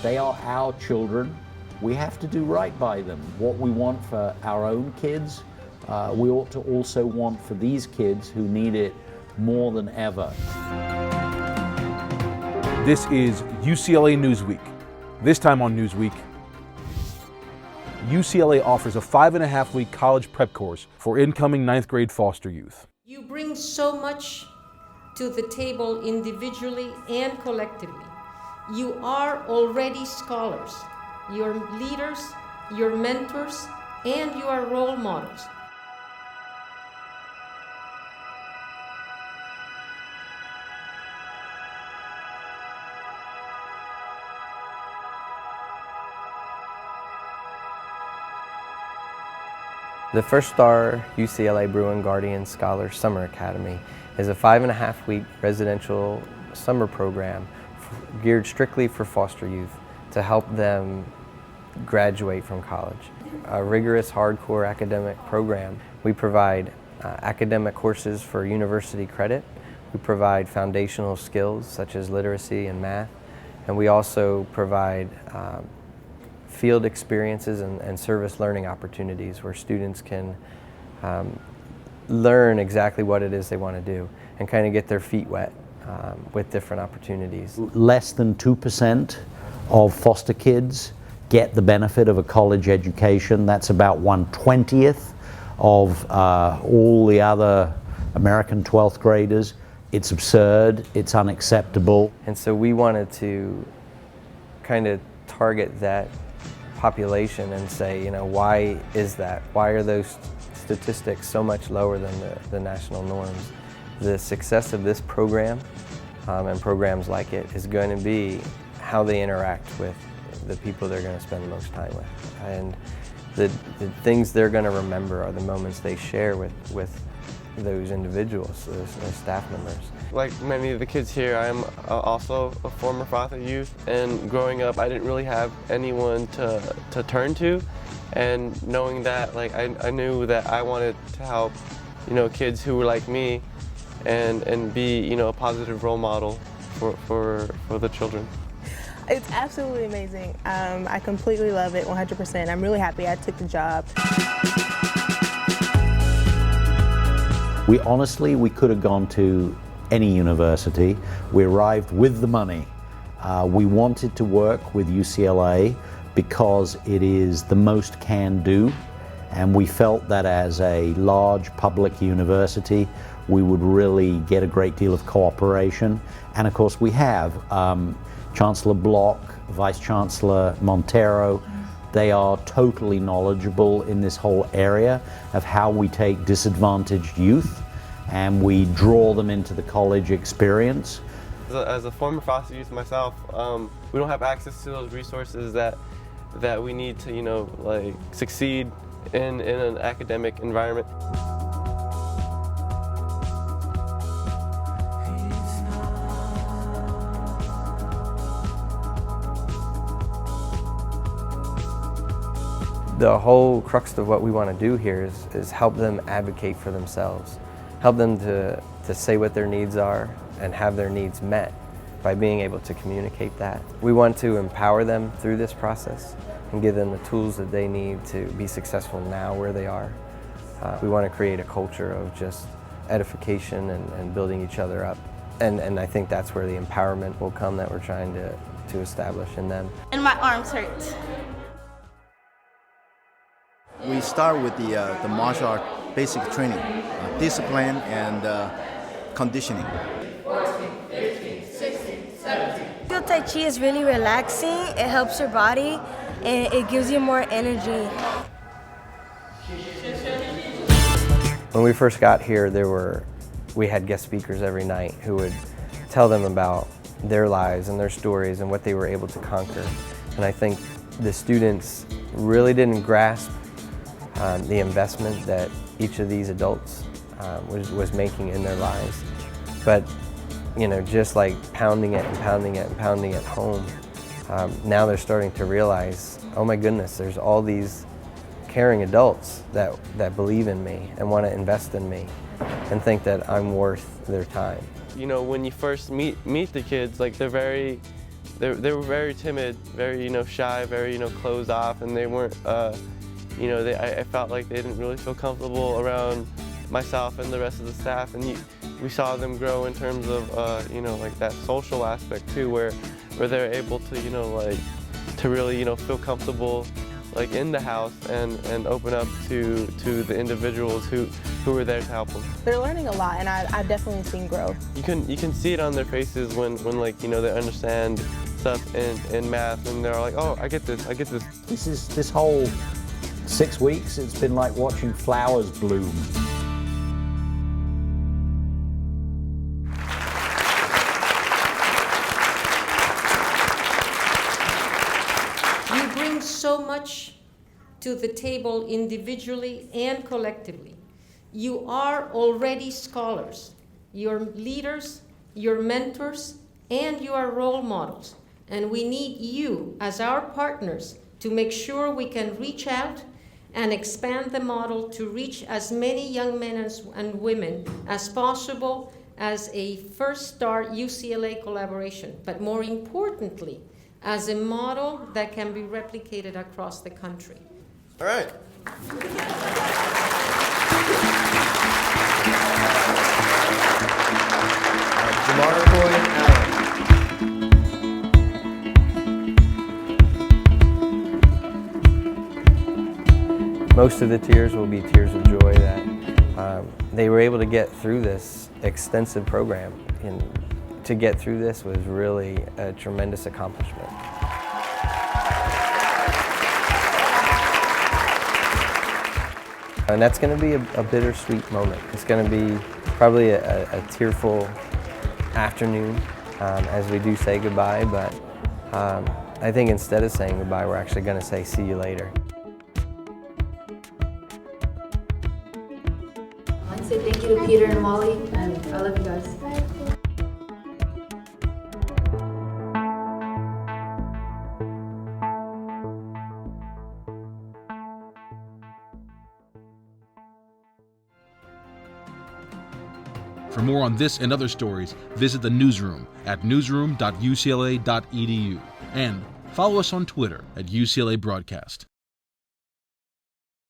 They are our children. We have to do right by them. What we want for our own kids, we ought to also want for these kids who need it more than ever. This is UCLA Newsweek. This time on Newsweek, UCLA offers a 5.5-week college prep course for incoming 9th grade foster youth. You bring so much to the table individually and collectively. You are already scholars. You're leaders, you're mentors, and you are role models. The First Star UCLA Bruin Guardian Scholar Summer Academy is a 5.5-week residential summer program geared strictly for foster youth to help them graduate from college. A rigorous, hardcore academic program. We provide academic courses for university credit. We provide foundational skills such as literacy and math. And we also provide field experiences and service learning opportunities where students can learn exactly what it is they want to do and kind of get their feet wet with different opportunities. Less than 2% of foster kids get the benefit of a college education. That's about 1/20th of all the other American 12th graders. It's absurd, it's unacceptable. And so we wanted to kind of target that population and say, you know, why is that? Why are those statistics so much lower than the national norms? The success of this program and programs like it is going to be how they interact with the people they're going to spend the most time with. And the things they're going to remember are the moments they share with those individuals, those staff members. Like many of the kids here, I'm also a former foster youth, and growing up I didn't really have anyone to turn to, and knowing that, like I knew that I wanted to help, you know, kids who were like me and be, you know, a positive role model for the children. It's absolutely amazing. I completely love it, 100%. I'm really happy I took the job. We could have gone to any university. We arrived with the money. We wanted to work with UCLA because it is the most can do, and we felt that as a large public university we would really get a great deal of cooperation. And of course we have Chancellor Block, Vice Chancellor Montero. They are totally knowledgeable in this whole area of how we take disadvantaged youth and we draw them into the college experience. As a former foster youth myself, we don't have access to those resources that we need to, you know, like succeed in an academic environment. The whole crux of what we want to do here is help them advocate for themselves, help them to say what their needs are and have their needs met by being able to communicate that. We want to empower them through this process and give them the tools that they need to be successful now where they are. We want to create a culture of just edification and building each other up. And I think that's where the empowerment will come that we're trying to establish in them. And my arms hurt. We start with the martial art basic training, discipline and conditioning. 14, 15, 16, 17. Tai Chi is really relaxing, it helps your body, and it gives you more energy. When we first got here, we had guest speakers every night who would tell them about their lives and their stories and what they were able to conquer. And I think the students really didn't grasp the investment that each of these adults was making in their lives. But you know, just like pounding it and pounding it and pounding it home, now they're starting to realize, oh my goodness, there's all these caring adults that believe in me and want to invest in me and think that I'm worth their time. You know, when you first meet the kids, like they're very they were very timid, very shy, very closed off, and they weren't I felt like they didn't really feel comfortable around myself and the rest of the staff, and we saw them grow in terms of like that social aspect too, where they're able to to really feel comfortable like in the house and open up to the individuals who were there to help them. They're learning a lot, and I've definitely seen growth. You can see it on their faces when like they understand stuff in math, and they're like, oh, I get this. This whole 6 weeks, it's been like watching flowers bloom. You bring so much to the table individually and collectively. You are already scholars. You're leaders, you're mentors, and you are role models. And we need you as our partners to make sure we can reach out and expand the model to reach as many young men and women as possible as a first start UCLA collaboration, but more importantly, as a model that can be replicated across the country. All right. Most of the tears will be tears of joy that they were able to get through this extensive program. And to get through this was really a tremendous accomplishment. And that's going to be a bittersweet moment. It's going to be probably a tearful afternoon as we do say goodbye, but I think instead of saying goodbye, we're actually going to say see you later. I'd say thank you to Peter and Molly, and I love you guys. For more on this and other stories, visit the newsroom at newsroom.ucla.edu and follow us on Twitter at UCLA Broadcast.